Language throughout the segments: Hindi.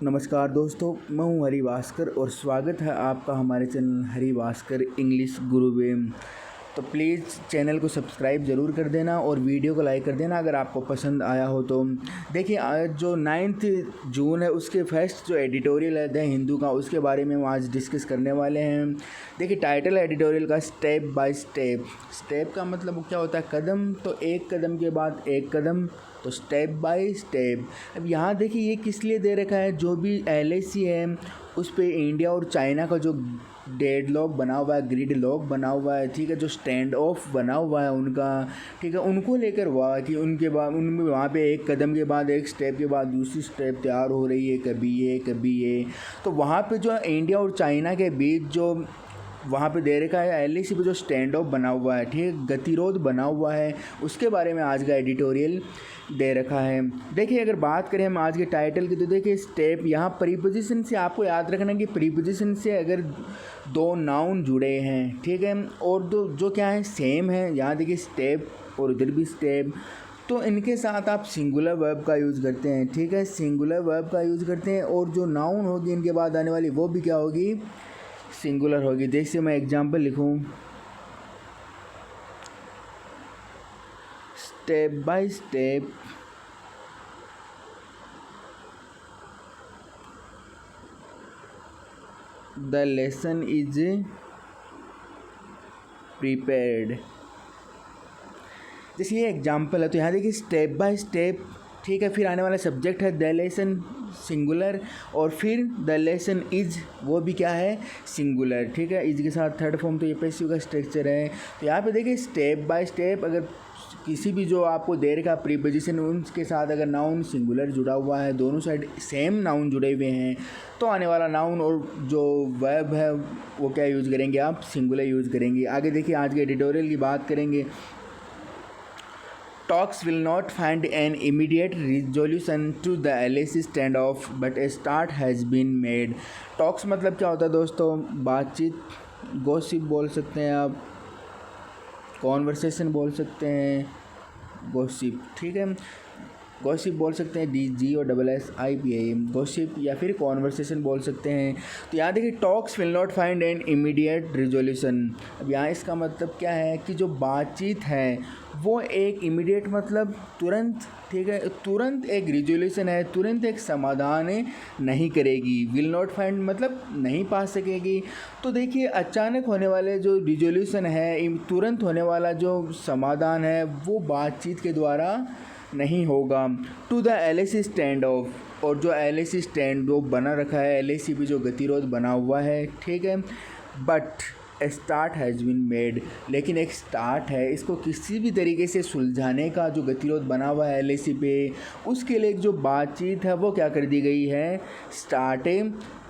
नमस्कार दोस्तों, मैं हूं हरी भास्कर और स्वागत है आपका हमारे चैनल हरी भास्कर इंग्लिश गुरुवेम। तो प्लीज़ चैनल को सब्सक्राइब ज़रूर कर देना और वीडियो को लाइक कर देना अगर आपको पसंद आया हो तो। देखिए, आज जो 9 जून है उसके फर्स्ट जो एडिटोरियल है द हिंदू का, उसके बारे में हम आज डिस्कस करने वाले हैं। देखिए, टाइटल एडिटोरियल का स्टेप बाय स्टेप। स्टेप का मतलब क्या होता है? कदम। तो एक कदम के बाद एक कदम, तो स्टेप बाय स्टेप। अब यहाँ देखिए ये किस लिए दे रखा है, जो भी LAC है उस पे इंडिया और चाइना का जो डेडलॉक बना हुआ है, ग्रिड लॉक बना हुआ है, ठीक है, जो स्टैंड ऑफ बना हुआ है उनका, ठीक है, उनको लेकर हुआ कि उनके बाद उनमें वहाँ पे एक कदम के बाद एक स्टेप के बाद दूसरी स्टेप तैयार हो रही है, कभी ये। तो वहाँ पे जो इंडिया और चाइना के बीच जो वहाँ पे दे रखा है LAC पे जो स्टैंड ऑफ बना हुआ है, ठीक है, गतिरोध बना हुआ है, उसके बारे में आज का एडिटोरियल दे रखा है। देखिए, अगर बात करें हम आज के टाइटल की, तो देखिए स्टेप, यहाँ प्रीपोजिशन से आपको याद रखना कि प्रीपोजिशन से अगर दो नाउन जुड़े हैं, ठीक है, और दो जो क्या है सेम है, यहाँ देखिए स्टेप और उधर भी स्टेप, तो इनके साथ आप सिंगुलर वर्ब का यूज़ करते हैं, ठीक है, सिंगुलर वर्ब का यूज़ करते हैं। और जो नाउन होगी इनके बाद आने वाली वो भी क्या होगी? सिंगुलर होगी। जैसे मैं एग्जांपल लिखूं, step by step the lesson is prepared. जैसे ये एग्जांपल है, तो यहाँ देखिए स्टेप बाय स्टेप, ठीक है, फिर आने वाला सब्जेक्ट है द लेसन सिंगुलर, और फिर द लेसन इज, वो भी क्या है? सिंगुलर, ठीक है, इज के साथ थर्ड फॉर्म, तो ये पैसिव का स्ट्रक्चर है। तो यहाँ पे देखिए स्टेप बाय स्टेप, अगर किसी भी जो आपको दे रखा प्रीपोजिशन उनके साथ अगर नाउन सिंगुलर जुड़ा हुआ है, दोनों साइड सेम नाउन जुड़े हुए हैं, तो आने वाला नाउन और जो वर्ब है वो क्या यूज़ करेंगे आप? सिंगुलर यूज़ करेंगे। आगे देखिए आज के एडिटोरियल की बात करेंगे। Talks will not find an immediate resolution to the LAC standoff, but a start has been made. Talks मतलब क्या होता है दोस्तों? बातचीत, गॉसिप बोल सकते हैं आप, कॉन्वर्सेशन बोल सकते हैं, गॉसिप, ठीक है, गॉसिप बोल सकते हैं, GOSSIP, गॉसिप, या फिर कॉन्वर्सेशन बोल सकते हैं। तो यहाँ देखिए talks will not find an immediate resolution. अब यहाँ इसका मतलब क्या है कि जो बातचीत है वो एक इमीडिएट मतलब तुरंत, ठीक है, तुरंत एक रिजोल्यूशन है, तुरंत एक समाधान नहीं करेगी। विल नॉट फाइंड मतलब नहीं पा सकेगी। तो देखिए अचानक होने वाले जो रिजोल्यूशन है, तुरंत होने वाला जो समाधान है, वो बातचीत के द्वारा नहीं होगा। To the LAC standoff, और जो LAC स्टैंड ऑफ बना रखा है, LAC भी जो गतिरोध बना हुआ है, ठीक है, but start has been made, लेकिन एक स्टार्ट है, इसको किसी भी तरीके से सुलझाने का जो गतिरोध बना हुआ है LAC पे, उसके लिए जो बातचीत है वो क्या कर दी गई है? स्टार्ट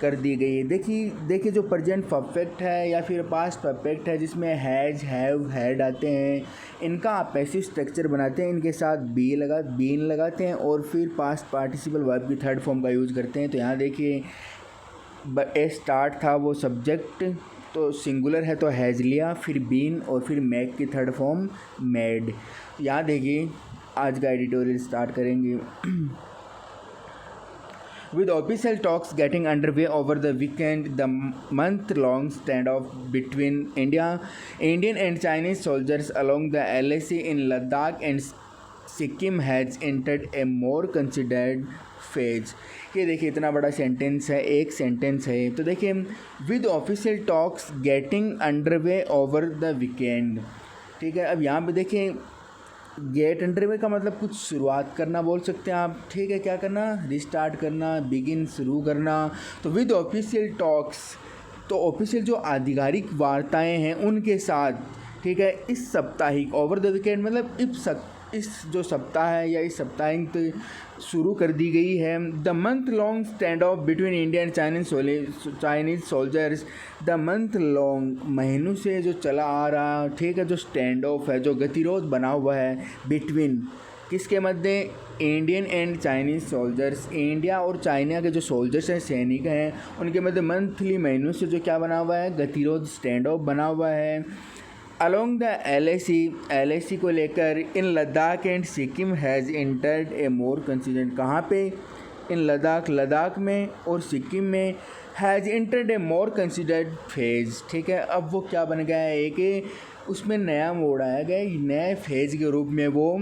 कर दी गई है। देखिए जो प्रेजेंट परफेक्ट है या फिर पास्ट परफेक्ट है, जिसमें हैज़, हैव, हैड आते हैं, इनका आप पैसिव स्ट्रक्चर बनाते हैं, इनके साथ बीन लगाते हैं और फिर पास्ट पार्टिसिपल वर्ब की थर्ड फॉर्म का यूज़ करते हैं। तो यहाँ देखिए ए स्टार्ट था वो सब्जेक्ट, तो सिंगुलर है तो हैज़ लिया, फिर बीन और फिर मेक की थर्ड फॉर्म मेड। यहाँ देखिए आज का एडिटोरियल स्टार्ट करेंगे। With official talks getting underway over the weekend, the month-long standoff between Indian and Chinese soldiers along the LAC in Ladakh and Sikkim has entered a more considered phase. ये देखिए इतना बड़ा सेंटेंस है, एक सेंटेंस है। तो देखिए with official talks getting underway over the weekend, ठीक है। अब यहाँ पे देखिए गेट अंडरवे का मतलब कुछ शुरुआत करना बोल सकते हैं आप, ठीक है, क्या करना? रिस्टार्ट करना, बिगिन, शुरू करना। तो विद ऑफिशियल टॉक्स, तो ऑफिशियल जो आधिकारिक वार्ताएं हैं उनके साथ, ठीक है, इस साप्ताहिक, ओवर द वीकेंड मतलब इस जो सप्ताह है या इस सप्ताहिक शुरू कर दी गई है। The month long stand of between India and Chinese soldiers, the month long महीनों से जो चला आ रहा, ठीक है, जो स्टैंड ऑफ है, जो गतिरोध बना हुआ है बिटवीन किसके मध्य? Indian and Chinese soldiers, India और चाइना के जो सोल्जर्स हैं, सैनिक हैं, उनके मध्य मंथली महीनों से जो क्या बना हुआ है? गतिरोध, स्टैंड ऑफ बना हुआ है। अलोंग द LAC को लेकर in Ladakh and Sikkim has entered a more confident, कहाँ पे? इन लद्दाख में और सिक्किम में has entered a more considered phase. ठीक है, अब वो क्या बन गया है कि उसमें नया मोड़ आया गया, नए फेज़ के रूप में वो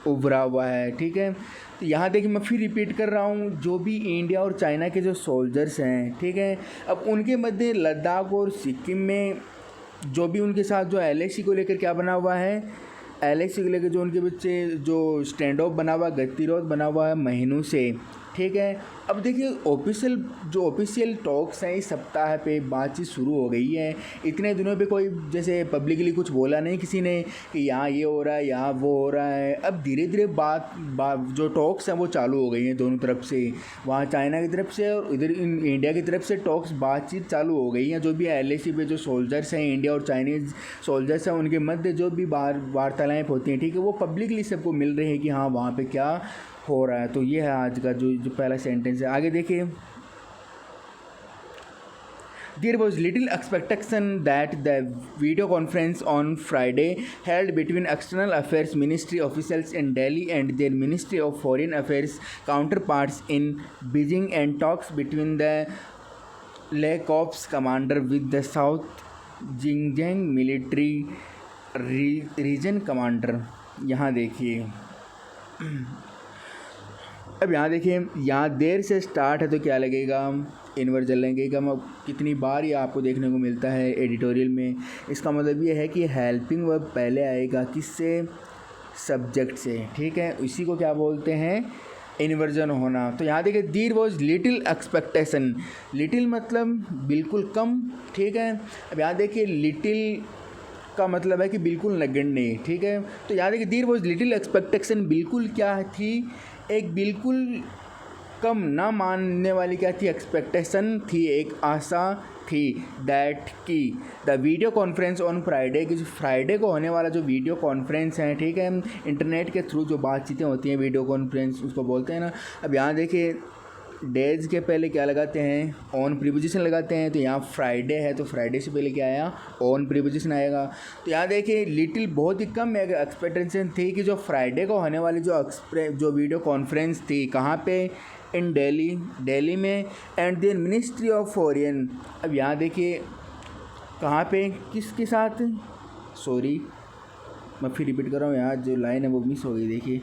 उभरा हुआ है। ठीक है, तो यहाँ देखिए मैं फिर रिपीट कर रहा हूँ, जो भी इंडिया और चाइना के जो सोल्जर्स हैं, ठीक है, अब उनके मध्य लद्दाख और सिक्किम में जो भी उनके साथ जो LAC को लेकर क्या बना हुआ है, LAC को लेकर जो उनके बच्चे जो स्टैंड ऑफ बना हुआ, गतिरोध बना हुआ है महीनों से। ठीक है, अब देखिए ऑफिशियल टॉक्स हैं, इस सप्ताह पे बातचीत शुरू हो गई है। इतने दिनों पे कोई जैसे पब्लिकली कुछ बोला नहीं किसी ने कि यहाँ ये हो रहा है, यहाँ वो हो रहा है। अब धीरे धीरे बात जो टॉक्स हैं वो चालू हो गई हैं दोनों तरफ से, वहाँ चाइना की तरफ से और इधर इंडिया की तरफ से टॉक्स बातचीत चालू हो गई हैं। जो भी LAC पे जो सोल्जर्स हैं, इंडिया और चाइनीज़ सोल्जर्स हैं, उनके मध्य जो भी वार्तालाएँ होती हैं, ठीक है, वो पब्लिकली सबको मिल रही है कि हाँ वहाँ पर क्या हो रहा है। तो ये है आज का जो पहला सेंटेंस है। आगे देखिए, There was little expectation that the video conference on Friday held between External Affairs Ministry officials in Delhi and their Ministry of Foreign Affairs counterparts in Beijing and talks between the Le Corps commander with the South Xinjiang military region commander। यहाँ देखिए, अब यहाँ देखिए, यहाँ देर से स्टार्ट है तो क्या लगेगा, इन्वर्जन लगेगा। कितनी बार ये आपको देखने को मिलता है एडिटोरियल में। इसका मतलब ये है कि हेल्पिंग वर्ब पहले आएगा किससे, सब्जेक्ट से। ठीक है, इसी को क्या बोलते हैं, इन्वर्जन होना। तो यहाँ देखिए, there was little expectation. Little मतलब बिल्कुल कम। ठीक है, अब यहाँ देखिए लिटिल का मतलब है कि बिल्कुल नगण्य। ठीक है, तो यहाँ देखिए, देयर वाज लिटिल एक्सपेक्टेशन, बिल्कुल क्या थी, एक बिल्कुल कम ना मानने वाली क्या थी, एक्सपेक्टेशन थी, एक आशा थी, दैट की the video conference on Friday, कि जो फ्राइडे को होने वाला जो वीडियो कॉन्फ्रेंस है, ठीक है, इंटरनेट के थ्रू जो बातचीतें होती हैं, वीडियो कॉन्फ्रेंस उसको बोलते हैं ना। अब यहाँ देखिए, डेज के पहले क्या लगाते हैं, ऑन प्रीपोजिशन लगाते हैं। तो यहाँ फ्राइडे है तो फ्राइडे से पहले क्या आया, ऑन प्रीपोजिशन आएगा। तो यहाँ देखिए, लिटिल बहुत ही कम एक्सपेक्टेशन थी कि जो फ्राइडे को होने वाली जो वीडियो कॉन्फ्रेंस थी, कहाँ पे, इन दिल्ली में, and then ministry of foreign. अब यहाँ देखिए कहाँ पे, किसके साथ, सॉरी मैं फिर रिपीट कर रहा हूँ, यहाँ जो लाइन है वो मिस हो गई। देखिए,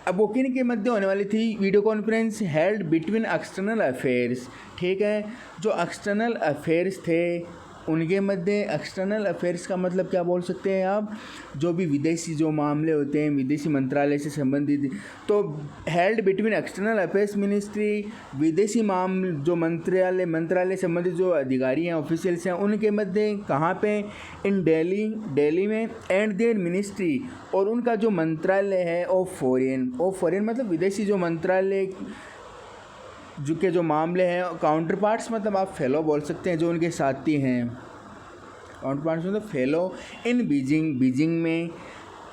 अब वो किन के मध्य होने वाली थी, video conference held between external affairs. ठीक है, जो एक्सटर्नल अफेयर्स थे उनके मध्य। एक्सटर्नल अफेयर्स का मतलब क्या बोल सकते हैं आप, जो भी विदेशी जो मामले होते हैं, विदेशी मंत्रालय से संबंधित। तो held between external affairs ministry, विदेशी मामले जो मंत्रालय संबंधित जो अधिकारी हैं, ऑफिशियल्स हैं, उनके मध्य। कहाँ पे, इन दिल्ली में, एंड देयर मिनिस्ट्री, और उनका जो मंत्रालय है ऑफ फॉरेन मतलब विदेशी जो मंत्रालय जो मामले हैं। काउंटर पार्ट्स मतलब आप फेलो बोल सकते हैं, जो उनके साथी हैं। काउंटर पार्ट्स मतलब फेलो इन बीजिंग में,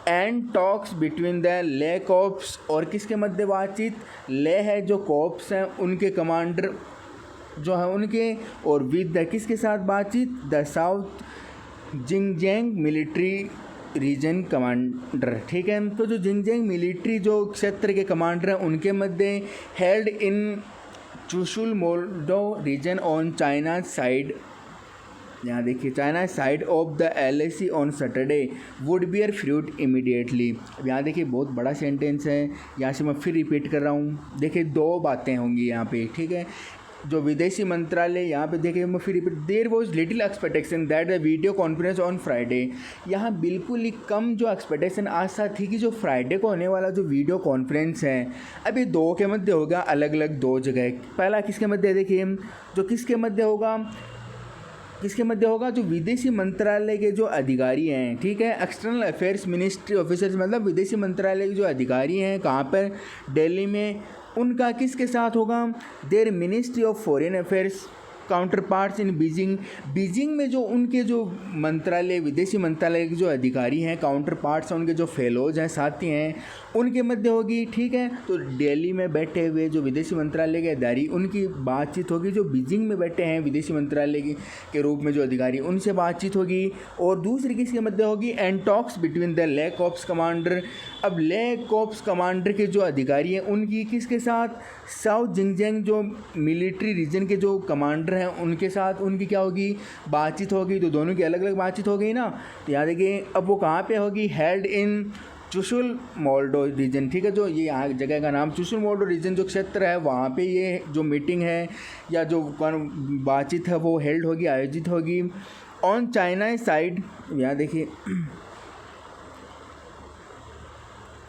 एंड टॉक्स बिटवीन द ले कॉर्प्स, और किसके मध्य बातचीत, ले है जो कॉर्प्स हैं उनके कमांडर जो है उनके, और विद द किसके साथ बातचीत, the south Xinjiang military region commander. ठीक है, तो जो जिंगजियांग मिलिट्री जो क्षेत्र के कमांडर हैं उनके मध्य held in Chushul Moldo region on China side. यहाँ देखिए, China side of the LAC on Saturday would bear fruit immediately. अब यहाँ देखिए, बहुत बड़ा सेंटेंस है, यहाँ से मैं फिर रिपीट कर रहा हूँ। देखिए, दो बातें होंगी यहाँ पे। ठीक है, जो विदेशी मंत्रालय, यहाँ पे देखिए मैं फिर repeat, there was little expectation that the video conference on Friday. यहाँ बिल्कुल ही कम जो एक्सपेक्टेशन आशा थी कि जो फ्राइडे को होने वाला जो वीडियो कॉन्फ्रेंस है, अभी दो के मध्य होगा, अलग अलग दो जगह। पहला किसके मध्य, देखिए जो किसके मध्य होगा, जो विदेशी मंत्रालय के जो अधिकारी हैं। ठीक है, एक्सटर्नल अफेयर्स मिनिस्ट्री ऑफिसर्स मतलब विदेशी मंत्रालय के जो अधिकारी हैं, कहाँ पर, दिल्ली में। उनका किसके साथ होगा, there ministry of foreign affairs, counterparts in Beijing. Beijing में जो उनके जो मंत्रालय, विदेशी मंत्रालय के जो अधिकारी हैं, काउंटर पार्ट्स हैं, उनके जो फेलोज हैं, साथी हैं, उनके मध्य होगी। ठीक है, तो दिल्ली में बैठे हुए जो विदेशी मंत्रालय के अधिकारी, उनकी बातचीत होगी। जो बीजिंग में बैठे हैं विदेशी मंत्रालय के रूप में जो अधिकारी, उनसे बातचीत होगी। और दूसरी किसके मध्य होगी? एंड टॉक्स बिटवीन द ले कॉर्प्स कमांडर। अब ले कॉर्प्स कमांडर के जो अधिकारी हैं, उनकी किसके साथ? साउथ जिंगजियांग जो मिलिट्री रीजन के जो कमांडर हैं, उनके साथ उनकी क्या होगी? बातचीत होगी। तो दोनों की अलग अलग बातचीत हो गई ना। तो याद देखिए, अब वो कहाँ पे होगी? Held in Chushul Moldo region. ठीक है, जो ये यहाँ जगह का नाम चुशुल मोल्डो रीजन जो क्षेत्र है, वहाँ पे ये जो मीटिंग है या जो बातचीत है वो हेल्ड होगी, आयोजित होगी। ऑन चाइना साइड, यहाँ देखिए,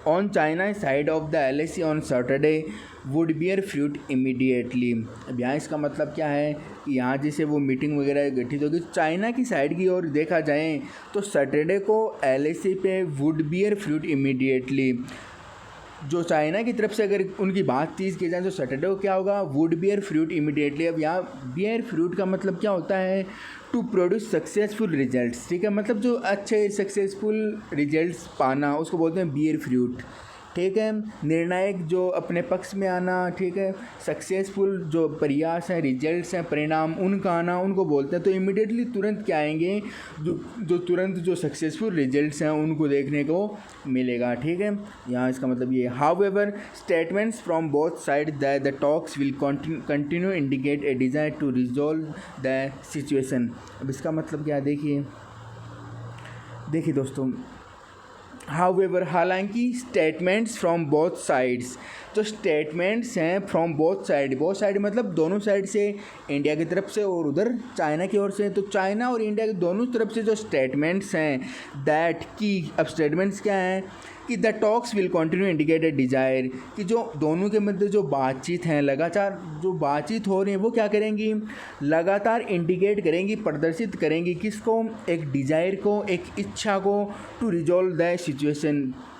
on China side of the LAC on Saturday would bear fruit immediately. अब यहाँ इसका मतलब क्या है कि यहाँ जैसे वो मीटिंग वगैरह गठित होगी, चाइना की साइड की ओर देखा जाए तो सैटरडे को LAC पे वुड बियर फ्रूट इमीडिएटली। जो चाइना की तरफ से अगर उनकी बातचीत की जाए तो सैटरडे को क्या होगा? Would bear fruit immediately. अब यहाँ बियर फ्रूट का मतलब क्या होता है? To produce successful results. ठीक है, मतलब जो अच्छे सक्सेसफुल रिजल्ट्स पाना, उसको बोलते हैं बियर फ्रूट। ठीक है, निर्णायक जो अपने पक्ष में आना। ठीक है, सक्सेसफुल जो प्रयास हैं, रिजल्ट्स हैं, परिणाम उनका आना, उनको बोलते हैं। तो इमीडिएटली तुरंत क्या आएंगे? जो तुरंत जो सक्सेसफुल रिजल्ट्स हैं उनको देखने को मिलेगा। ठीक है, यहाँ इसका मतलब ये। However statements from both side that the talks will continue indicate a desire to resolve the situation. अब इसका मतलब क्या? देखिए दोस्तों, हाउएवर, हालांकि स्टेटमेंट्स फ्रॉम बोथ साइड्स, जो स्टेटमेंट्स हैं फ्रॉम बोथ साइड मतलब दोनों साइड से, इंडिया की तरफ से और उधर चाइना की ओर से। तो चाइना और इंडिया की दोनों तरफ से जो स्टेटमेंट्स हैं, दैट की, अब स्टेटमेंट्स क्या हैं कि the talks will continue indicate a desire, कि जो दोनों के मध्य जो बातचीत हैं, लगातार जो बातचीत हो रही है, वो क्या करेंगी? लगातार इंडिकेट करेंगी, प्रदर्शित करेंगी किसको? एक डिज़ायर को, एक इच्छा को, टू रिजॉल्व द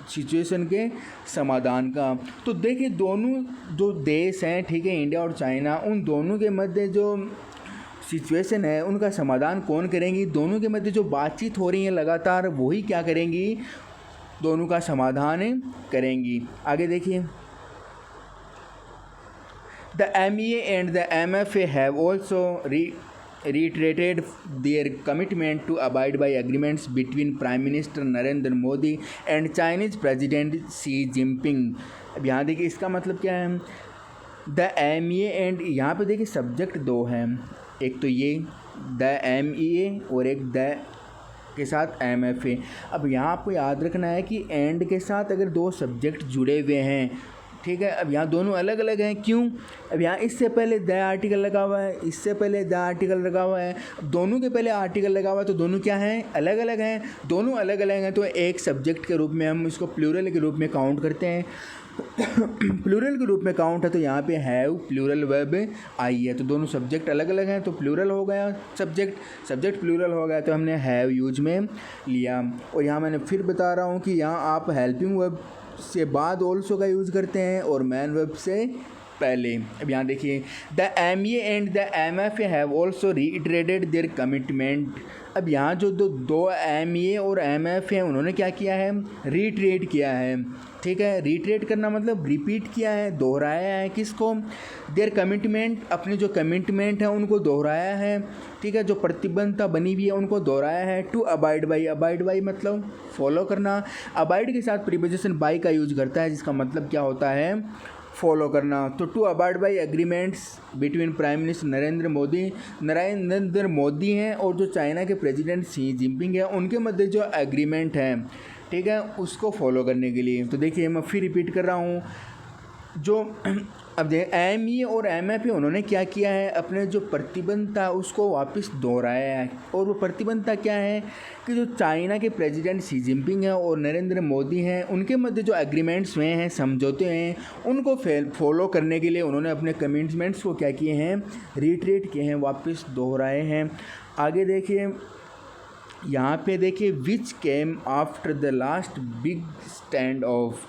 सिचुएशन के समाधान का। तो देखिए, दोनों जो देश हैं, ठीक है, इंडिया और चाइना, उन दोनों के मध्य जो सिचुएशन है उनका समाधान कौन करेंगी? दोनों के मध्य जो बातचीत हो रही है लगातार, वही क्या करेंगी? दोनों का समाधान करेंगी। आगे देखिए, the MEA and the MFA have also reiterated their commitment to abide by agreements between Prime Minister Narendra Modi and Chinese President Xi Jinping। अब यहाँ देखिए इसका मतलब क्या है? द MEA एंड, यहाँ पे देखिए सब्जेक्ट दो हैं, एक तो ये द MEA और एक द के साथ MFA। अब यहाँ आपको याद रखना है कि एंड के साथ अगर दो सब्जेक्ट जुड़े हुए हैं, ठीक है, अब यहाँ दोनों अलग अलग हैं। क्यों? अब यहाँ इससे पहले द आर्टिकल लगा हुआ है, इससे पहले द आर्टिकल लगा हुआ है। अब दोनों के पहले आर्टिकल लगा हुआ है, तो दोनों क्या हैं? अलग अलग हैं। दोनों अलग अलग हैं तो एक सब्जेक्ट के रूप में हम इसको प्लूरल के रूप में काउंट करते हैं। प्लूरल के रूप में काउंट है तो यहाँ पे हैव प्लूरल वर्ब आई है, तो दोनों सब्जेक्ट अलग अलग हैं तो प्लूरल हो गया। सब्जेक्ट प्लूरल हो गया तो हमने हैव यूज में लिया। और यहाँ मैंने फिर बता रहा हूँ कि यहाँ आप हेल्पिंग वर्ब से बाद ऑल्सो का यूज़ करते हैं और मैन वर्ब से पहले। अब यहाँ देखिए, the MEA and the MFA have also reiterated their commitment. अब यहाँ जो दो MEA और MFA हैं, उन्होंने क्या किया है? रीट्रेट किया है। ठीक है, रीट्रेट करना मतलब रिपीट किया है, दोहराया है। किसको? देयर कमिटमेंट, अपनी जो कमिटमेंट है उनको दोहराया है। ठीक है, जो प्रतिबद्धता बनी हुई है उनको दोहराया है। टू अबाइड बाई मतलब फॉलो करना। अबाइड के साथ प्रीपोजिशन बाई का यूज करता है, जिसका मतलब क्या होता है? फॉलो करना। तो to abide by agreements between prime minister Narendra Modi हैं और जो चाइना के प्रेसिडेंट शी जिनपिंग है, उनके मध्य जो एग्रीमेंट है, ठीक है, उसको फॉलो करने के लिए। तो देखिए मैं फिर रिपीट कर रहा हूँ, जो अब MEA और MFA उन्होंने क्या किया है? अपने जो प्रतिबंध था उसको वापस दोहराया है। और वो प्रतिबंधता क्या है कि जो चाइना के प्रेसिडेंट शी जिनपिंग हैं और नरेंद्र मोदी हैं, उनके मध्य जो एग्रीमेंट्स हुए हैं, समझौते हैं, उनको फॉलो करने के लिए उन्होंने अपने कमिटमेंट्स को क्या किए हैं? रीट्रेट किए हैं, वापस दोहराए हैं। आगे देखिए, यहाँ पे देखिए, which came after the last big stand of.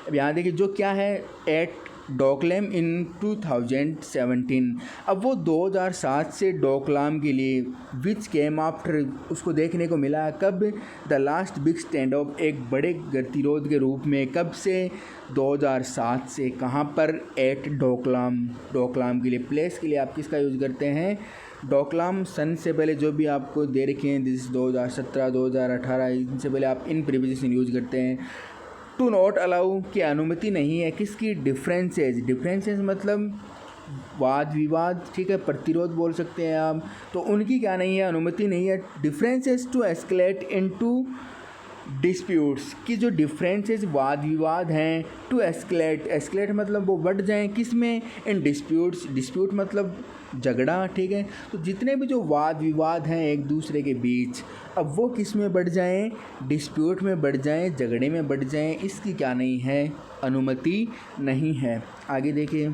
अब यहाँ देखिए जो क्या है, एट डोकलाम इन 2017। अब वो 2007 से डोकलाम के लिए विच केम आफ्टर, उसको देखने को मिला कब, the last big stand of, एक बड़े गतिरोध के रूप में, कब से, 2007 से। कहाँ पर, एट डोकलाम। डोकलाम के लिए, प्लेस के लिए आप किसका यूज़ करते हैं, डोकलाम। सन से पहले जो भी आपको दे रखे हैं, दिस 2017, 2018, इनसे पहले आप इन प्रीपोजिशन यूज़ करते हैं। टू नॉट अलाउ, की अनुमति नहीं है किसकी, डिफरेंसेस। डिफरेंसेस मतलब वाद विवाद, ठीक है, प्रतिरोध बोल सकते हैं आप, तो उनकी क्या नहीं है, अनुमति नहीं है। Differences to escalate into disputes, की जो डिफरेंसेस वाद विवाद हैं, टू एस्केलेट, एस्केलेट मतलब वो बढ़ जाएं किस में, इन डिस्प्यूट्स। डिस्प्यूट मतलब झगड़ा, ठीक है। तो जितने भी जो वाद विवाद हैं एक दूसरे के बीच, अब वो किस में बढ़ जाएं, डिस्प्यूट में बढ़ जाएं, झगड़े में बढ़ जाएं, इसकी क्या नहीं है, अनुमति नहीं है। आगे देखिए,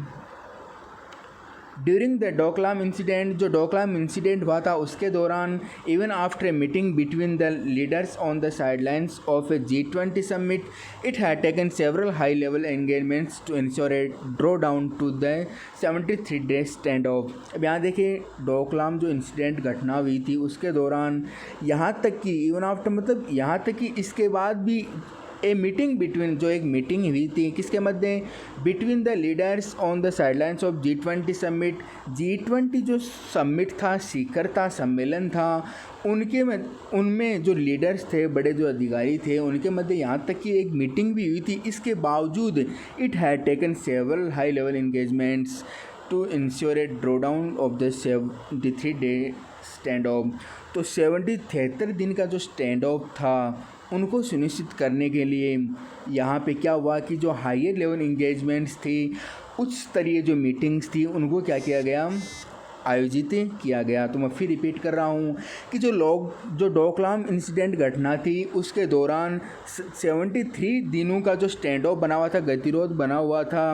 ड्यूरिंग द डोकलाम इंसिडेंट, जो डोकलाम इंसिडेंट हुआ था उसके दौरान, even after a meeting between the leaders on the sidelines of a G20 summit, it had taken several high level engagements to ensure a draw down to the 73 day stand of. अब यहाँ देखिए, डोकलाम जो इंसिडेंट घटना हुई थी उसके दौरान, यहाँ तक कि इवन आफ्टर मतलब यहाँ तक कि इसके बाद भी ए मीटिंग बिटवीन, जो एक मीटिंग हुई थी किसके मध्य, between the leaders on the sidelines of G20 summit. G20 जो समिट था, शिखर था, सम्मेलन था, उनके में, उनमें जो लीडर्स थे, बड़े जो अधिकारी थे, उनके मध्य यहाँ तक कि एक मीटिंग भी हुई थी। इसके बावजूद it had taken several high level engagements to ensure a draw down of the 73 day stand off. तो 73 दिन का जो स्टैंड ऑफ था उनको सुनिश्चित करने के लिए यहाँ पे क्या हुआ कि जो हायर लेवल इंगेजमेंट्स थी, उच्च स्तरीय जो मीटिंग्स थी, उनको क्या किया गया, आयोजित किया गया। तो मैं फिर रिपीट कर रहा हूँ कि जो डोकलाम इंसिडेंट घटना थी उसके दौरान 73 दिनों का जो स्टैंड ऑफ बना हुआ था, गतिरोध बना हुआ था,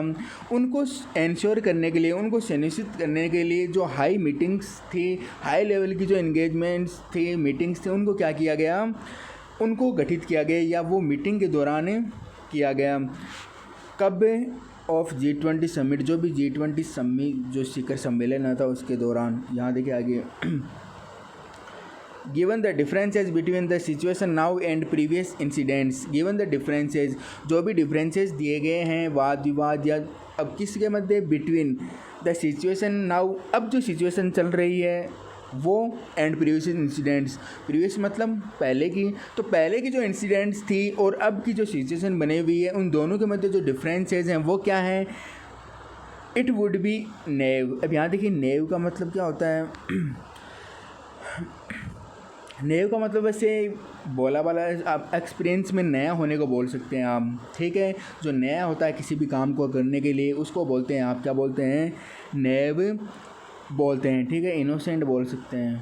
उनको इंश्योर करने के लिए, उनको सुनिश्चित करने के लिए जो हाई मीटिंग्स थी, हाई लेवल की जो इंगेजमेंट्स थी, मीटिंग्स थी, उनको क्या किया गया, उनको गठित किया गया, या वो मीटिंग के दौरान किया गया। कब, ऑफ G20 समिट, जो भी G20 समिट जो शिखर सम्मेलन था उसके दौरान। यहाँ देखिए आगे, given the differences between the situation now and previous incidents, given the differences, जो भी डिफरेंसेस दिए गए हैं, वाद विवाद या अब किसके मध्य, बिटवीन द सिचुएशन नाउ, अब जो सिचुएशन चल रही है वो, एंड प्रीवियस इंसिडेंट्स, प्रीवियस मतलब पहले की, तो पहले की जो इंसिडेंट्स थी और अब की जो सिचुएशन बनी हुई है, उन दोनों के मध्य जो डिफरेंसेस हैं वो क्या हैं, इट वुड बी नेव। अब यहाँ देखिए, नेव का मतलब क्या होता है, नेव का मतलब वैसे बोला वाला आप एक्सपीरियंस में नया होने को बोल सकते हैं आप, ठीक है। जो नया होता है किसी भी काम को करने के लिए, उसको बोलते हैं आप, क्या बोलते हैं, नेव बोलते हैं, ठीक है। इनोसेंट बोल सकते हैं,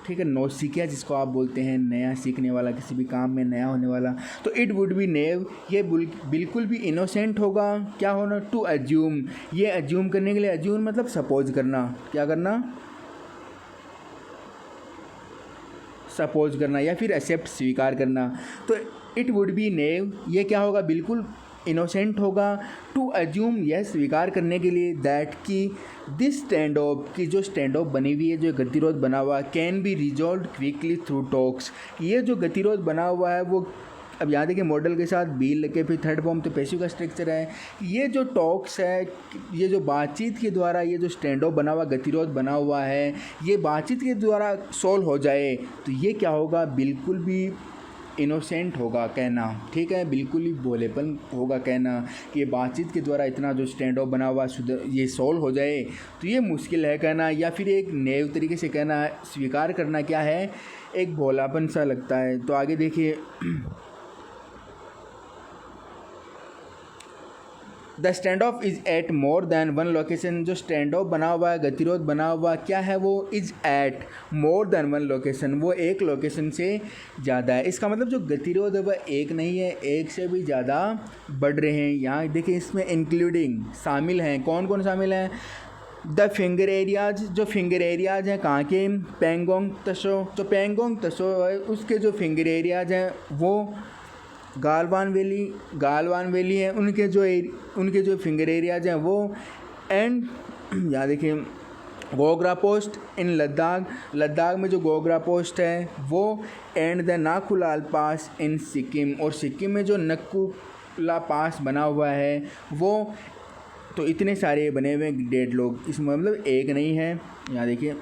ठीक है। नौसिखिया जिसको आप बोलते हैं, नया सीखने वाला, किसी भी काम में नया होने वाला। तो इट वुड बी नेव, ये बिल्कुल भी इनोसेंट होगा, क्या होना, टू अज्यूम, ये अज्यूम करने के लिए, अज्यूम मतलब सपोज करना, क्या करना, सपोज करना, या फिर एक्सेप्ट, स्वीकार करना। तो इट वुड बी नेव, ये क्या होगा, बिल्कुल इनोसेंट होगा, टू अज्यूम, यह स्वीकार करने के लिए, दैट कि दिस स्टैंड ऑफ, की जो स्टैंड ऑफ बनी हुई है, जो गतिरोध बना हुआ, can be resolve quickly through talks, ये जो गतिरोध बना हुआ है वो, अब यहाँ देखिए मॉडल के साथ बी लगे, फिर थर्ड फॉर्म, तो पैसिव का स्ट्रक्चर है। ये जो टॉक्स है, ये जो बातचीत के द्वारा ये जो स्टैंड ऑफ बना हुआ, गतिरोध बना हुआ है, ये बातचीत के द्वारा सॉल्व हो जाए, तो ये क्या होगा, बिल्कुल भी इनोसेंट होगा कहना, ठीक है। बिल्कुल ही भोलेपन होगा कहना कि ये बातचीत के द्वारा इतना जो स्टैंड ऑफ बना हुआ ये सॉल्व हो जाए, तो ये मुश्किल है कहना, या फिर एक नेव तरीके से कहना, स्वीकार करना क्या है, एक भोलापन सा लगता है। तो आगे देखिए, the stand off is at more than one location, जो स्टैंड ऑफ बना हुआ है, गतिरोध बना हुआ क्या है, वो is at more than one location, वो एक लोकेशन से ज़्यादा है। इसका मतलब जो गतिरोध है वह एक नहीं है, एक से भी ज़्यादा बढ़ रहे हैं। यहाँ देखिए, इसमें इंक्लूडिंग शामिल हैं, कौन कौन शामिल हैं, द फिंगर एरियाज, जो फिंगर एरियाज हैं कहाँ के, पेंगोंग तसो, जो पेंगोंग तसो है उसके जो फिंगर एरियाज हैं वो गालवान वैली है, उनके जो फिंगर एरियाज हैं वो, एंड यहाँ देखिए गोग्रा पोस्ट इन लद्दाख में जो गोग्रा पोस्ट है वो, एंड द नाकुलाल पास इन सिक्किम, और सिक्किम में जो नक्कुला पास बना हुआ है वो। तो इतने सारे बने हुए डेड लोग, इसमें मतलब एक नहीं है। यहाँ देखिए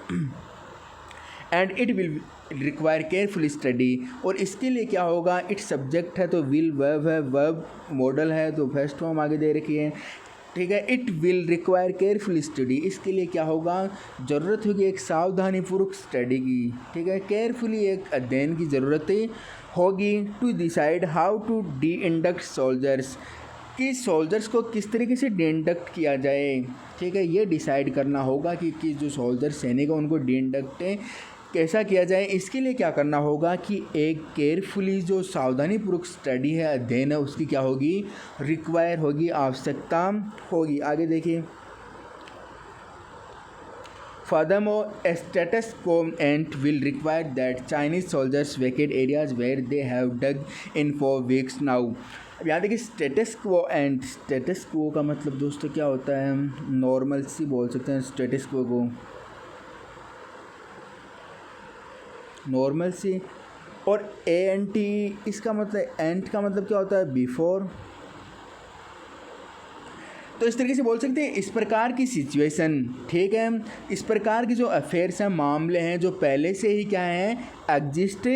and it will require careful study, और इसके लिए क्या होगा, इट सब्जेक्ट है तो विल वर्ब है, वर्ब मॉडल है तो फर्स्ट फॉर्म आगे दे रखी है, ठीक है। It will require careful study, इसके लिए क्या होगा, ज़रूरत होगी एक सावधानीपूर्वक स्टडी की, ठीक है, केयरफुली एक अध्ययन की ज़रूरत होगी। To decide how to de induct soldiers, कि सोल्जर्स को किस तरीके से डी इंडक्ट किया जाए, ठीक है, ये डिसाइड करना होगा कि जो सोल्जर सैनिक है उनको डी इंडक्ट कैसा किया जाए। इसके लिए क्या करना होगा कि एक केयरफुली जो सावधानीपूर्वक स्टडी है, अध्ययन है, उसकी क्या होगी, रिक्वायर होगी, आवश्यकता होगी। आगे देखिए, Furthermore, a status quo and will require that Chinese soldiers vacate areas where they have dug in for weeks now. अब यहाँ देखिए स्टेटस क्वो एंड, स्टेटस क्वो का मतलब दोस्तों क्या होता है, नॉर्मल सी बोल सकते हैं स्टेटस क्वो को, नॉर्मल सी, और ANT इसका मतलब, एंट का मतलब क्या होता है, बिफोर। तो इस तरीके से बोल सकते हैं इस प्रकार की सिचुएशन, ठीक है, इस प्रकार की जो अफेयर्स हैं, मामले हैं जो पहले से ही क्या हैं, एग्जिस्ट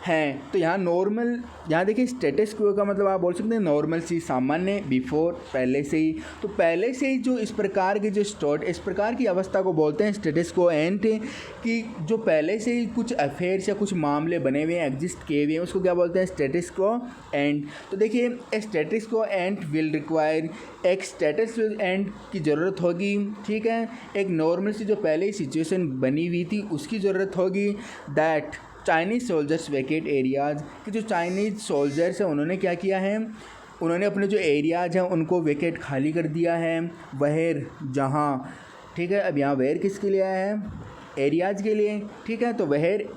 हैं। तो यहाँ नॉर्मल, यहाँ देखिए स्टेटस क्वो का मतलब आप बोल सकते हैं नॉर्मल सी, सामान्य, बिफोर पहले से ही। तो पहले से ही जो इस प्रकार की इस प्रकार की अवस्था को बोलते हैं स्टेटस क्वो एंट, कि जो पहले से ही कुछ अफेयर्स या कुछ मामले बने हुए हैं, एग्जिस्ट किए हुए हैं, उसको क्या बोलते हैं, स्टेटस क्वो एंट। तो देखिए status quo ant will require, एक स्टेटस क्वो एंट की ज़रूरत होगी, ठीक है, एक नॉर्मल सी जो पहले ही सिचुएशन बनी हुई थी उसकी ज़रूरत होगी। That Chinese soldiers vacate areas, कि जो चाइनीज़ सोल्जर्स हैं उन्होंने क्या किया है, उन्होंने अपने जो एरियाज़ हैं उनको वेकेट खाली कर दिया है, वहेर जहाँ, ठीक है। अब यहाँ वेयर किसके लिए आया है, एरियाज़ के लिए, ठीक है। तो where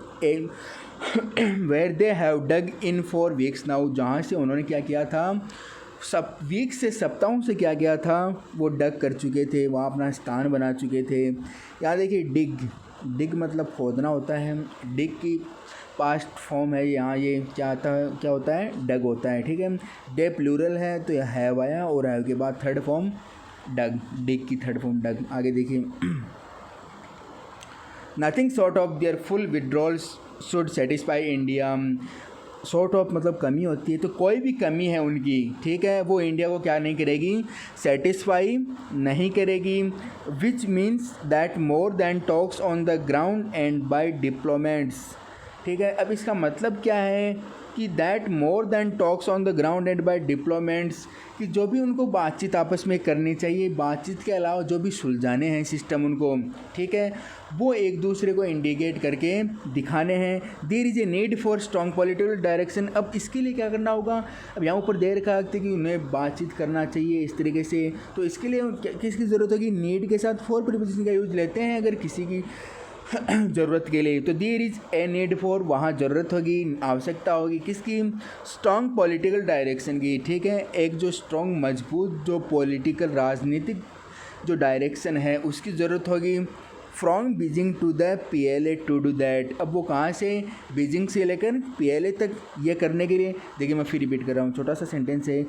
they have dug in for weeks now, जहाँ से उन्होंने क्या किया था, सब वीक से, सप्ताहों से क्या किया था, वो डग कर चुके थे, वहाँ अपना स्थान बना चुके थे। यहाँ देखिए डिग मतलब खोदना होता है, डिग की पास्ट फॉर्म है यहाँ, ये क्या होता है, डग होता है, ठीक है। डे प्लूरल है तो यह हैव आया, और हैव के बाद थर्ड फॉर्म डग, डिग की थर्ड फॉर्म डग। आगे देखिए, nothing short of their full withdrawals should satisfy India. Short of मतलब कमी होती है, तो कोई भी कमी है उनकी, ठीक है, वो इंडिया को क्या नहीं करेगी, सेटिस्फाई नहीं करेगी। Which means that more than talks on the ground and by diplomats, ठीक है। अब इसका मतलब क्या है कि that more than talks on the ground and by diplomats, कि जो भी उनको बातचीत आपस में करनी चाहिए, बातचीत के अलावा जो भी सुलझाने हैं सिस्टम उनको, ठीक है, वो एक दूसरे को इंडिकेट करके दिखाने हैं। There is a need for strong political direction. अब इसके लिए क्या करना होगा, अब यहाँ ऊपर दे रखा है कि उन्हें बातचीत करना चाहिए इस तरीके से, तो इसके लिए किसकी ज़रूरत होगी, नीड के साथ फॉर प्रीपोजिशन का यूज लेते हैं अगर किसी की ज़रूरत के लिए। तो there is a need for, वहाँ ज़रूरत होगी, आवश्यकता होगी किसकी, स्ट्रॉन्ग पॉलिटिकल डायरेक्शन की, ठीक है, एक जो स्ट्रॉन्ग मजबूत जो पॉलिटिकल राजनीतिक जो डायरेक्शन है उसकी ज़रूरत होगी। From Beijing to the PLA to do that. अब वो कहाँ से, बीजिंग से लेकर PLA तक ये करने के लिए, देखिए मैं फिर रिपीट कर रहा हूँ, छोटा सा सेंटेंस है,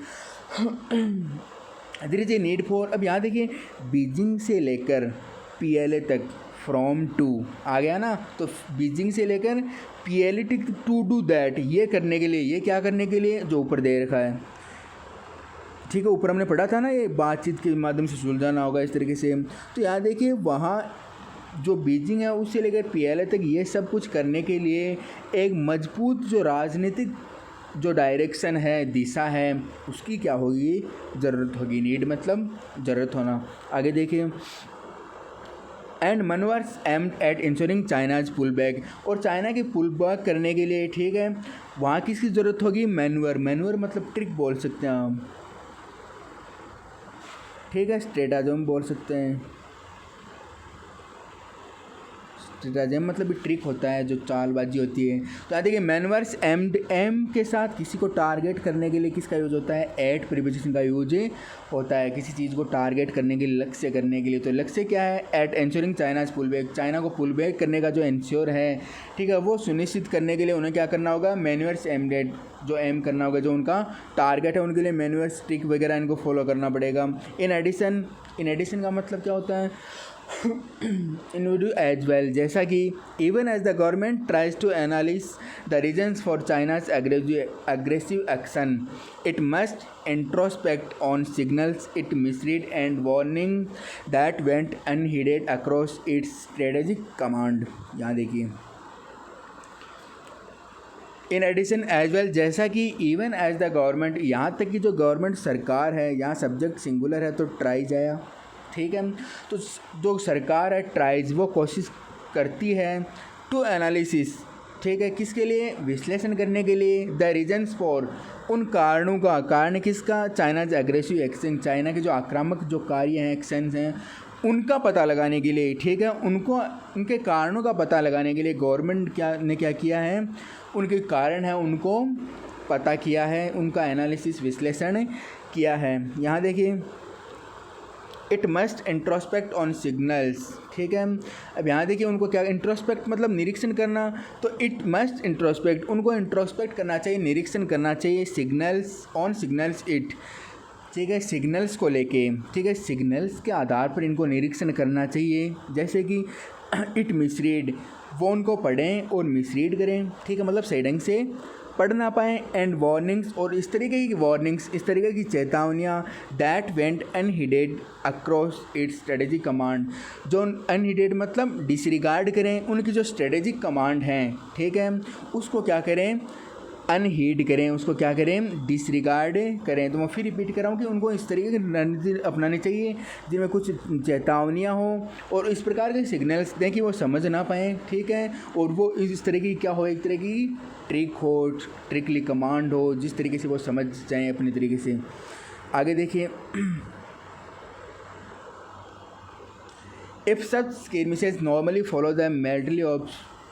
there is a need for. अब यहाँ देखिए बीजिंग से लेकर PLA तक, फ्रॉम टू आ गया ना, तो बीजिंग से लेकर PLA टू डू दैट, ये करने के लिए, ये क्या करने के लिए, जो ऊपर दे रखा है, ठीक है, ऊपर हमने पढ़ा था ना, ये बातचीत के माध्यम से सुलझाना होगा इस तरीके से। तो यहाँ देखिए वहाँ जो बीजिंग है उससे लेकर PLA तक ये सब कुछ करने के लिए एक मजबूत जो राजनीतिक जो डायरेक्शन है, दिशा है, उसकी क्या होगी, ज़रूरत होगी। नीड मतलब ज़रूरत होना। आगे देखिए, and manoeuvres aimed at ensuring China's pull back, और चाइना के पुल बैक करने के लिए, ठीक है, वहाँ किसकी ज़रूरत होगी, मैनवर मतलब ट्रिक बोल सकते हैं हम, ठीक है, स्ट्रेटाजम बोल सकते हैं, स्ट्रेटजम मतलब भी ट्रिक होता है, जो चालबाजी होती है। तो यहाँ देखिए मैनवर्स एम के साथ किसी को टारगेट करने के लिए किसका यूज़ होता है, एट प्रीपोजिशन का यूज होता है किसी चीज़ को टारगेट करने के लिए, लक्ष्य करने के लिए। तो लक्ष्य क्या है, at ensuring China's pull back, China को पुल बैक करने का जो एंश्योर है, ठीक है, वो सुनिश्चित करने के लिए उन्हें क्या करना होगा, मैन्युअर्स एमडेड जो एम करना होगा, जो उनका टारगेट है उनके लिए मैन्युअर्स ट्रिक वगैरह इनको फॉलो करना पड़ेगा। इन एडिशन का मतलब क्या होता है, इन एज वेल, जैसा कि even as the government tries to analyse the reasons for China's aggressive action, it must introspect on signals it misread and warnings that went unheeded across its strategic command. यहाँ देखिए इन एडिशन एज वेल, जैसा कि इवन एज द गवर्नमेंट, यहाँ तक कि जो गवर्नमेंट सरकार है, यहाँ सब्जेक्ट सिंगुलर है तो ट्राइज आया, ठीक है। तो जो सरकार है ट्राइज, वो कोशिश करती है टू एनालिसिस, ठीक है, किसके लिए, विश्लेषण करने के लिए, द रीजन्स फॉर, उन कारणों का, कारण किसका, चाइनाज एग्रेसिव एक्शन, चाइना के जो आक्रामक जो कार्य हैं, एक्शंस हैं, उनका पता लगाने के लिए, ठीक है, उनके कारणों का पता लगाने के लिए गवर्नमेंट क्या किया है, उनके कारण है उनको पता किया है, उनका एनालिसिस विश्लेषण किया है। यहाँ देखिए it must introspect on signals, ठीक है। अब यहाँ देखिए उनको क्या, इंट्रोस्पेक्ट मतलब निरीक्षण करना, तो इट मस्ट इंट्रोस्पेक्ट, उनको इंट्रोस्पेक्ट करना चाहिए, निरीक्षण करना चाहिए, सिग्नल्स ऑन सिग्नल्स इट, ठीक है, सिग्नल्स को लेके, ठीक है, सिग्नल्स के आधार पर इनको निरीक्षण करना चाहिए। जैसे कि इट मिसरीड, वो उनको पढ़ें और मिसरीड करें, ठीक है, मतलब सही ढंग से पढ़ ना पाएँ, एंड वार्निंग्स, और इस तरीके की वार्निंग्स, इस तरीके की चेतावनियाँ, that went unheeded across its strategic command, जो अनहिडेड मतलब डिसरिगार्ड करें, उनकी जो स्ट्रेटेजिक कमांड हैं, ठीक है, उसको क्या करें, अनहीड करें, उसको क्या करें, डिसरिगार्ड करें। तो मैं फिर रिपीट कर रहा हूँ कि उनको इस तरीके की रणनीति अपनानी चाहिए जिनमें कुछ चेतावनियाँ हों और इस प्रकार के सिग्नल्स दें कि वो समझ ना पाएँ, ठीक है, और वो इस तरह की क्या हो, एक तरह की ट्रिक हो, ट्रिकली कमांड हो, जिस तरीके से वो समझ जाएँ अपने तरीके से। आगे देखिए, if such skirmishes normally follow the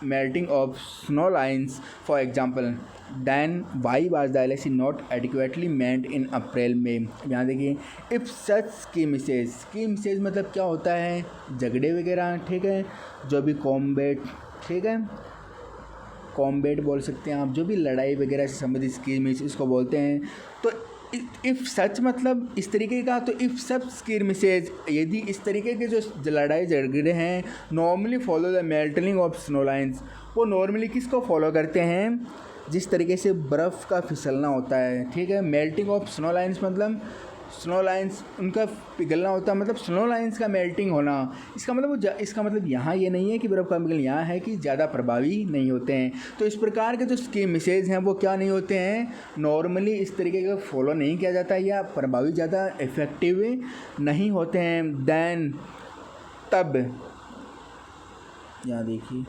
melting of snow lines, for example, then why was the LAC not adequately manned in April में। यहाँ देखिए if such skirmishes मतलब क्या होता है, झगड़े वगैरह, ठीक है, जो भी कॉम्बैट, ठीक है, कॉम्बैट बोल सकते हैं आप, जो भी लड़ाई वगैरह से संबंधित स्कीर्मिश इसको बोलते हैं। तो इफ़ सच मतलब इस तरीके का, तो इफ़ सब स्कीर्मिशेज, यदि इस तरीके के जो लड़ाई झगड़े हैं, normally follow the melting of snow lines, वो नॉर्मली किसको फॉलो करते हैं, जिस तरीके से बर्फ़ का फिसलना होता है, ठीक है, मेल्टिंग ऑफ स्नो लाइन्स मतलब स्नो लाइन्स उनका पिघलना होता है, मतलब स्नो लाइन्स का मेल्टिंग होना, इसका मतलब यहाँ ये नहीं है कि बर्फ़ का पिघलना, यहाँ है कि ज़्यादा प्रभावी नहीं होते हैं। तो इस प्रकार के जो स्कीर्मिशेज हैं वो क्या नहीं होते हैं, नॉर्मली इस तरीके का फॉलो नहीं किया जाता या प्रभावी ज़्यादा इफ़ेक्टिव नहीं होते हैं। दैन तब, यहाँ देखिए,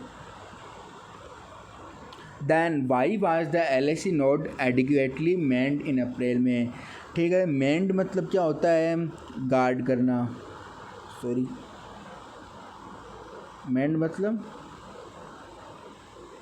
then why was the LAC not adequately manned in April में, ठीक है, मैंड मतलब क्या होता है, गार्ड करना, मैंड मतलब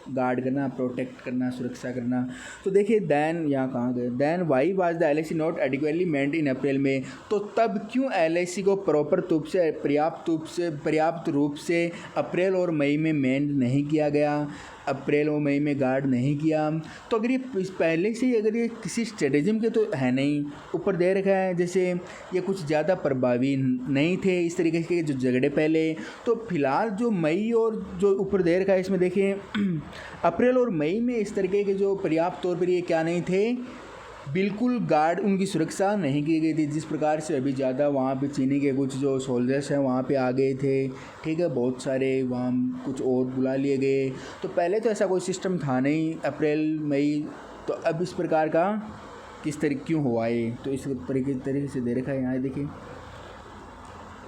गार्ड करना, प्रोटेक्ट करना, सुरक्षा करना। तो देखिए दैन, यहाँ कहाँ गए, then why was the LAC not adequately manned in April में, तो तब क्यों LAC को पर्याप्त रूप से अप्रैल और मई में मेंट नहीं किया गया, अप्रैल और मई में गार्ड नहीं किया। तो अगर ये पहले से ही अगर ये किसी स्ट्रेटेजिम के तो है नहीं, ऊपर दे रखा है जैसे ये कुछ ज़्यादा प्रभावी नहीं थे इस तरीके के जो झगड़े पहले, तो फिलहाल जो मई और जो ऊपर दे रखा है इसमें देखिए अप्रैल और मई में इस तरीके के जो पर्याप्त तौर पर ये क्या नहीं थे, बिल्कुल गार्ड, उनकी सुरक्षा नहीं की गई थी, जिस प्रकार से अभी ज़्यादा वहाँ पे चीनी के कुछ जो सोल्जर्स हैं वहाँ पे आ गए थे, ठीक है, बहुत सारे वहाँ कुछ और बुला लिए गए। तो पहले तो ऐसा कोई सिस्टम था नहीं अप्रैल मई, तो अब इस प्रकार का किस तरीके क्यों हुआ है, तो इस तरीके से दे रखा है। यहाँ देखिए,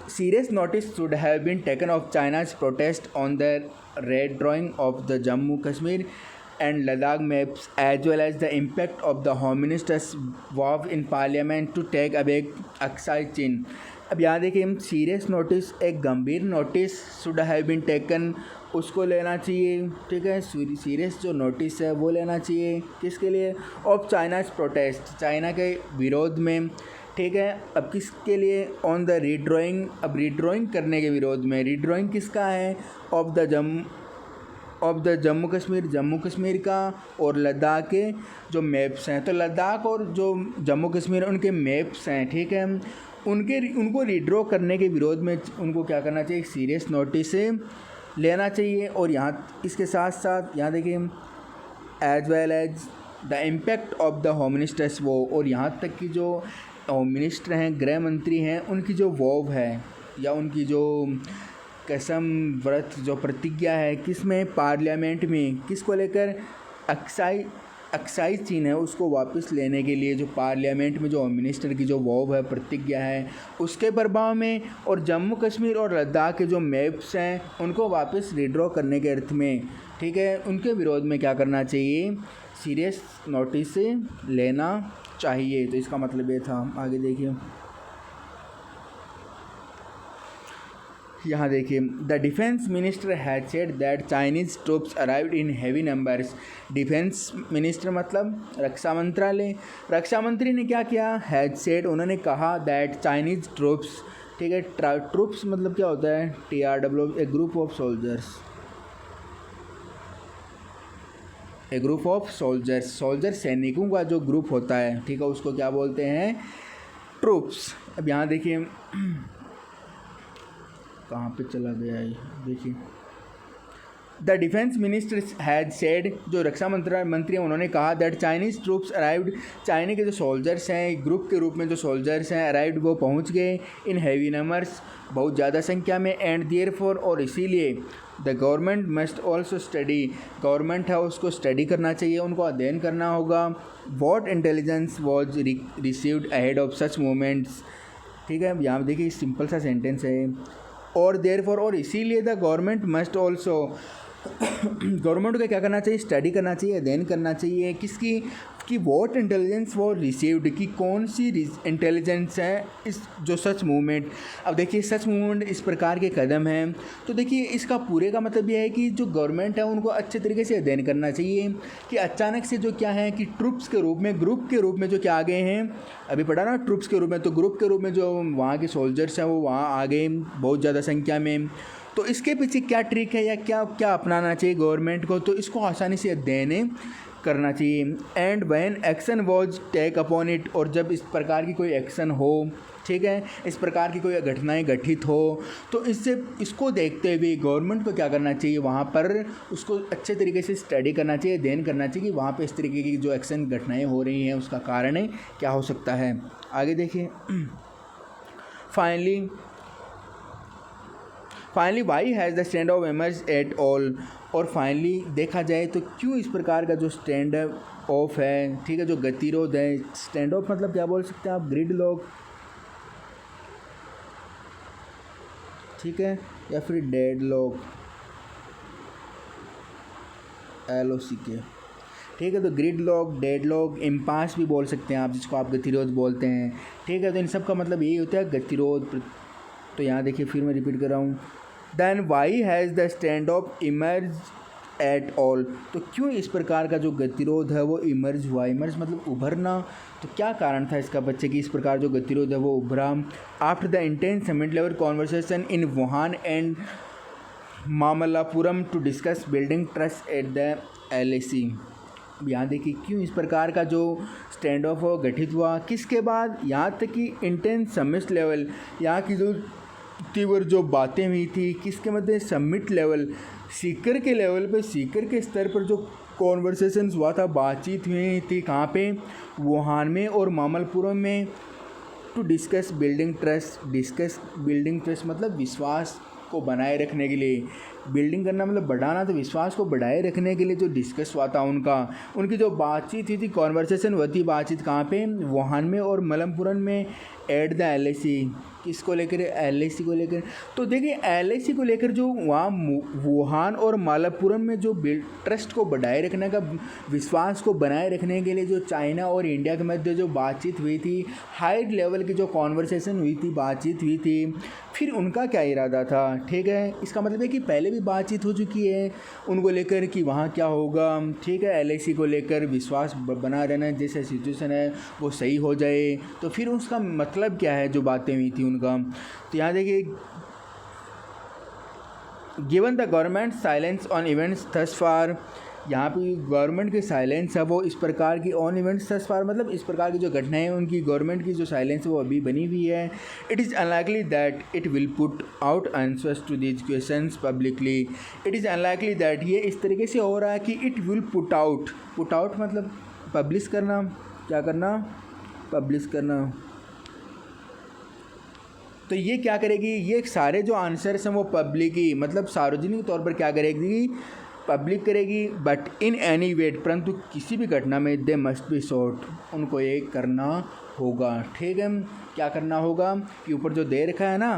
serious notice should have been taken of China's protest on the red drawing of the Jammu Kashmir and Ladakh maps as well as the impact of the Home Minister's vow in Parliament to take away Aksai Chin। अब यहाँ देखिए सीरियस नोटिस, एक गंभीर notice should have been taken, उसको लेना चाहिए, ठीक है। सीरियस जो नोटिस है वो लेना चाहिए, किसके लिए? ऑफ चाइनाज प्रोटेस्ट, चाइना के विरोध में, ठीक है। अब किसके लिए? ऑन द रीड्रॉइंग, अब रीड्रॉइंग करने के विरोध में। रीड्रॉइंग किसका है? ऑफ द जम्मू कश्मीर का और लद्दाख के जो मैप्स हैं। तो लद्दाख और जो जम्मू कश्मीर उनके मैप्स हैं, ठीक है, उनको रीड्रॉ करने के विरोध में उनको क्या करना चाहिए? सीरियस नोटिस लेना चाहिए। और यहाँ इसके साथ साथ यहाँ देखिए as well as the impact of the home minister's वो, और यहाँ तक कि जो होम मिनिस्टर हैं, गृह मंत्री हैं, उनकी जो वॉव है या उनकी जो कसम व्रत जो प्रतिज्ञा है, किस में? पार्लियामेंट में। किसको लेकर? अक्साई चीन है उसको वापस लेने के लिए, जो पार्लियामेंट में जो होम मिनिस्टर की जो वॉव है, प्रतिज्ञा है, उसके प्रभाव में। और जम्मू कश्मीर और लद्दाख के जो मैप्स हैं उनको वापस रीड्रॉ करने के अर्थ में, ठीक है, उनके विरोध में क्या करना चाहिए? सीरियस नोटिस लेना चाहिए। तो इसका मतलब ये था। आगे देखिए, यहाँ देखिए the defence minister had said that Chinese troops arrived in heavy numbers. Defence minister मतलब रक्षा मंत्रालय, रक्षा मंत्री ने क्या किया? हैड सेड, उन्होंने कहा दैट चाइनीज़ ट्रूप्स, ठीक है। ट्रूप्स मतलब क्या होता है? TRW, A group of soldiers, A group of soldiers, soldier सैनिकों का जो ग्रुप होता है, ठीक है, उसको क्या बोलते हैं? ट्रूप्स। अब यहाँ देखिए कहाँ पे चला गया है, देखिए the defence minister had said, जो रक्षा मंत्री हैं उन्होंने कहा that Chinese troops arrived, China के जो सोल्जर्स हैं ग्रुप के रूप में जो सोल्जर्स हैं अराइव्ड, वो पहुंच गए इन हैवी नंबर्स, बहुत ज़्यादा संख्या में। एंड देयरफॉर, और इसीलिए the government must also study, government है उसको स्टडी करना चाहिए, उनको अध्ययन करना होगा। What intelligence was received ahead of such movements, ठीक है। यहाँ देखिए सिंपल सा सेंटेंस है, और देयरफॉर, और इसीलिए the government must also, government को क्या करना चाहिए? स्टडी करना चाहिए, अध्ययन करना चाहिए, किसकी? कि वॉट इंटेलिजेंस वो रिसीव्ड, कि कौन सी इंटेलिजेंस है इस जो सच मूवमेंट। अब देखिए सच मूवमेंट इस प्रकार के कदम हैं, तो देखिए इसका पूरे का मतलब यह है कि जो गवर्नमेंट है उनको अच्छे तरीके से अध्ययन करना चाहिए कि अचानक से जो क्या है कि ट्रुप्स के रूप में, ग्रुप के रूप में जो क्या आ गए हैं, अभी पढ़ा ना ट्रुप्स के रूप में, तो ग्रुप के रूप में जो वहाँ के सोल्जर्स हैं वो वहाँ आ गए बहुत ज़्यादा संख्या में। तो इसके पीछे क्या ट्रिक है या क्या क्या अपनाना चाहिए गवर्नमेंट को? तो इसको आसानी से अध्ययन करना चाहिए। And when action was take upon it, और जब इस प्रकार की कोई एक्शन हो, ठीक है, इस प्रकार की कोई घटनाएं घटित हो, तो इसको देखते हुए गवर्नमेंट को क्या करना चाहिए? वहाँ पर उसको अच्छे तरीके से स्टडी करना चाहिए, अध्ययन करना चाहिए कि वहाँ पे इस तरीके की जो एक्शन घटनाएं हो रही हैं उसका कारण क्या हो सकता है। आगे देखिए finally why has the stand off emerge at all, और फाइनली देखा जाए तो क्यों इस प्रकार का जो स्टैंड ऑफ है, ठीक है, जो गतिरोध है, स्टैंड ऑफ मतलब क्या बोल सकते हैं आप? ग्रिड लॉक, ठीक है, या फिर डेड लॉक, LOCK, ठीक है। तो grid lock, dead lock, impasse भी बोल सकते हैं आप, जिसको आप गतिरोध बोलते हैं, ठीक है। तो इन सब का मतलब यही होता है गतिरोध। तो यहाँ देखिए फिर मैं रिपीट कर रहा हूँ, then why has the stand off emerge at all, तो क्यों इस प्रकार का जो गतिरोध है वो इमर्ज हुआ? इमर्ज मतलब उभरना, तो क्या कारण था इसका बच्चे की इस प्रकार जो गतिरोध है वो उभरा? After the intense summit level conversation in Wuhan and Mamallapuram to discuss building trust at the LAC। यहाँ देखिए क्यों इस प्रकार का जो स्टैंड ऑफ गठित हुआ, किसके बाद? यहाँ तक कि इंटेंस समिट लेवल, यहाँ की जो तीव्र जो बातें हुई थी, किसके मध्य? समिट लेवल, सीकर के लेवल पे, सीकर के स्तर पर जो कॉन्वर्सेशंस हुआ था, बातचीत हुई थी, कहाँ पे? वुहान में और मामल्लापुरम में, टू डिस्कस बिल्डिंग ट्रस्ट मतलब विश्वास को बनाए रखने के लिए, बिल्डिंग करना मतलब बढ़ाना, तो विश्वास को बढ़ाए रखने के लिए जो डिस्कस हुआ था उनकी जो बातचीत हुई थी, कॉन्वर्सेशन हुई थी, बातचीत कहाँ पे? वुहान में और मामल्लापुरम में, एट द LIC, किसको लेकर, LIC को लेकर। तो देखिए LIC को लेकर जो वहाँ वुहान और मालापुरम में जो ट्रस्ट को बढ़ाए रखने का, विश्वास को बनाए रखने के लिए जो चाइना और इंडिया के मध्य जो बातचीत हुई थी, हाई लेवल की जो कॉन्वर्सेशन हुई थी, बातचीत हुई थी, फिर उनका क्या इरादा था, ठीक है। इसका मतलब है कि पहले भी बातचीत हो चुकी है उनको लेकर कि वहाँ क्या होगा, ठीक है। LIC को लेकर विश्वास बना रहना, जैसे सिचुएशन है वो सही हो जाए, तो फिर उसका मतलब क्या है जो बातें हुई थी उनका। तो यहाँ देखिए, given the government silence on events thus far, यहाँ पे गवर्नमेंट की साइलेंस है वो इस प्रकार की, ऑन इवेंट्स थस फार मतलब इस प्रकार की जो घटनाएं हैं उनकी गवर्नमेंट की जो साइलेंस है वो अभी बनी हुई है। It is unlikely that it will put out answers to these questions publicly. It is unlikely that, ये इस तरीके से हो रहा है कि इट विल पुट आउट मतलब पब्लिश करना, क्या करना, पब्लिश करना। तो ये क्या करेगी, ये सारे जो आंसर्स हैं वो पब्लिक ही मतलब सार्वजनिक तौर पर क्या करेगी, पब्लिक करेगी। बट इन एनी वेट, परंतु किसी भी घटना में दे मस्ट बी शॉर्ट, उनको ये करना होगा, ठीक है। क्या करना होगा कि ऊपर जो दे रखा है ना,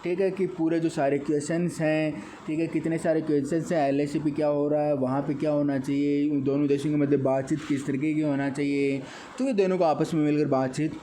ठीक है, कि पूरे जो सारे क्वेश्चंस हैं, ठीक है, कितने सारे क्वेश्चंस हैं, LIC पे क्या हो रहा है, वहाँ पे क्या होना चाहिए, दोनों देशों के मध्य बातचीत किस तरीके की होना चाहिए, तो ये दोनों को आपस में मिलकर बातचीत